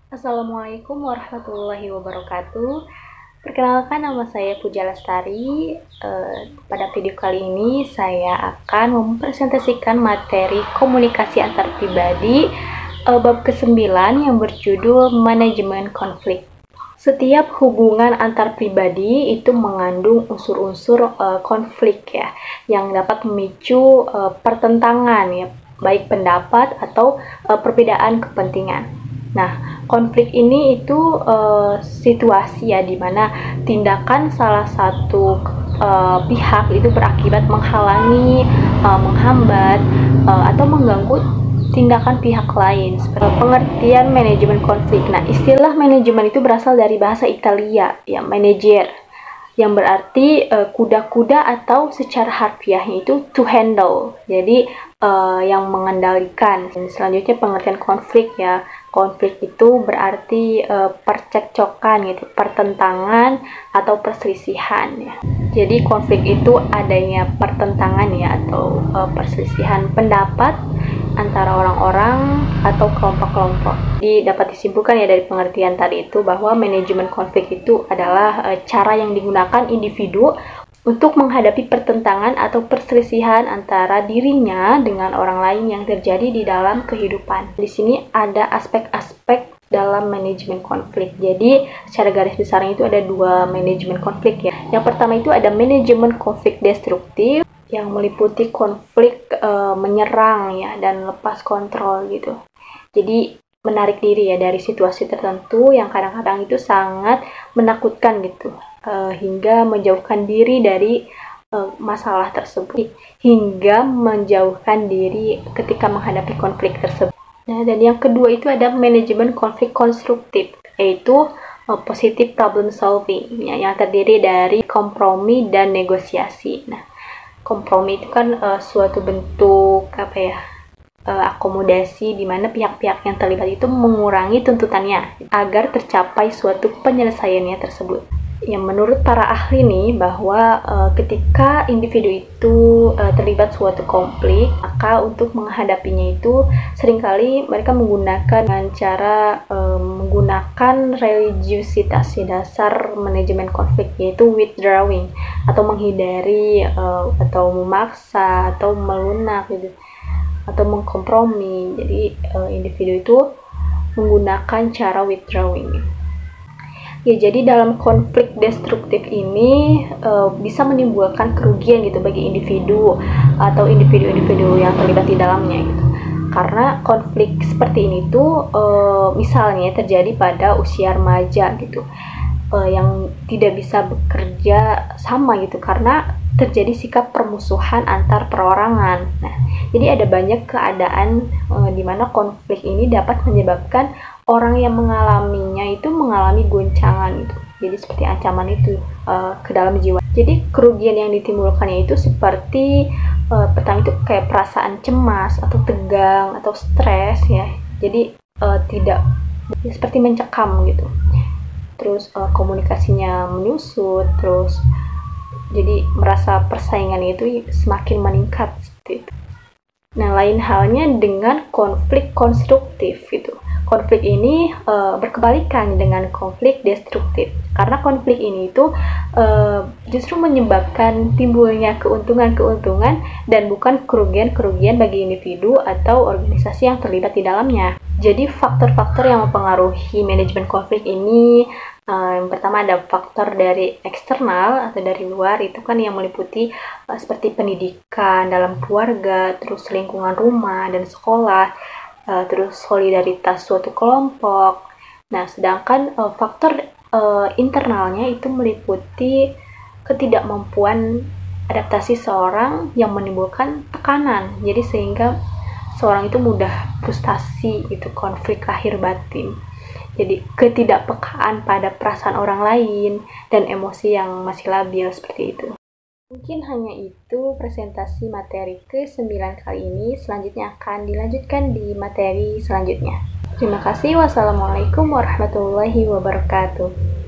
Assalamualaikum warahmatullahi wabarakatuh. Perkenalkan, nama saya Puja Lestari. Pada video kali ini saya akan mempresentasikan materi komunikasi antar pribadi bab ke-9 yang berjudul manajemen konflik. Setiap hubungan antar pribadi itu mengandung unsur-unsur konflik ya, yang dapat memicu pertentangan ya, baik pendapat atau perbedaan kepentingan. Nah, konflik ini itu situasi ya, di mana tindakan salah satu pihak itu berakibat menghalangi, menghambat, atau mengganggu tindakan pihak lain. Seperti pengertian manajemen konflik. Nah, istilah manajemen itu berasal dari bahasa Italia, ya, manager, yang berarti kuda-kuda atau secara harfiahnya itu to handle. Jadi yang mengendalikan. Selanjutnya pengertian konflik ya. Konflik itu berarti percekcokan gitu, pertentangan atau perselisihan ya. Jadi konflik itu adanya pertentangan ya, atau perselisihan pendapat antara orang-orang atau kelompok-kelompok. Jadi dapat disimpulkan ya dari pengertian tadi itu bahwa manajemen konflik itu adalah cara yang digunakan individu untuk menghadapi pertentangan atau perselisihan antara dirinya dengan orang lain yang terjadi di dalam kehidupan. Di sini ada aspek-aspek dalam manajemen konflik. Jadi secara garis besarnya itu ada dua manajemen konflik ya. Yang pertama itu ada manajemen konflik destruktif, yang meliputi konflik menyerang ya dan lepas kontrol gitu. Jadi menarik diri ya dari situasi tertentu yang kadang-kadang itu sangat menakutkan gitu, hingga menjauhkan diri dari masalah tersebut, hingga menjauhkan diri ketika menghadapi konflik tersebut. Nah, dan yang kedua itu ada manajemen konflik konstruktif, yaitu positive problem solving ya, yang terdiri dari kompromi dan negosiasi. Nah, kompromi itu kan suatu bentuk akomodasi di mana pihak-pihak yang terlibat itu mengurangi tuntutannya agar tercapai suatu penyelesaiannya tersebut. Yang menurut para ahli nih, bahwa ketika individu itu terlibat suatu konflik, maka untuk menghadapinya itu seringkali mereka menggunakan dengan cara menggunakan religiusitas ya, dasar manajemen konflik, yaitu withdrawing atau menghindari atau memaksa atau melunak gitu, atau mengkompromi. Jadi individu itu menggunakan cara withdrawing. Ya, jadi dalam konflik destruktif ini bisa menimbulkan kerugian gitu bagi individu atau individu-individu yang terlibat di dalamnya gitu. Karena konflik seperti ini tuh misalnya terjadi pada usia remaja gitu, yang tidak bisa bekerja sama gitu karena terjadi sikap permusuhan antar perorangan. Nah, jadi ada banyak keadaan di mana konflik ini dapat menyebabkan orang yang mengalaminya itu mengalami goncangan gitu. Jadi seperti ancaman itu ke dalam jiwa. Jadi kerugian yang ditimbulkannya itu seperti pertama itu kayak perasaan cemas atau tegang atau stres ya. Jadi tidak ya, seperti mencekam gitu. Terus komunikasinya menyusut, terus jadi merasa persaingannya itu semakin meningkat seperti itu. Nah, lain halnya dengan konflik konstruktif gitu. Konflik ini berkebalikan dengan konflik destruktif, karena konflik ini itu justru menyebabkan timbulnya keuntungan-keuntungan dan bukan kerugian-kerugian bagi individu atau organisasi yang terlibat di dalamnya. Jadi faktor-faktor yang mempengaruhi manajemen konflik ini, yang pertama ada faktor dari eksternal atau dari luar, itu kan yang meliputi seperti pendidikan dalam keluarga, terus lingkungan rumah dan sekolah, terus solidaritas suatu kelompok. Nah, sedangkan faktor internalnya itu meliputi ketidakmampuan adaptasi seorang yang menimbulkan tekanan. Jadi sehingga seorang itu mudah frustasi, itu konflik lahir batin. Jadi ketidakpekaan pada perasaan orang lain dan emosi yang masih labil seperti itu. Mungkin hanya itu presentasi materi ke-9 kali ini. Selanjutnya akan dilanjutkan di materi selanjutnya. Terima kasih. Wassalamualaikum warahmatullahi wabarakatuh.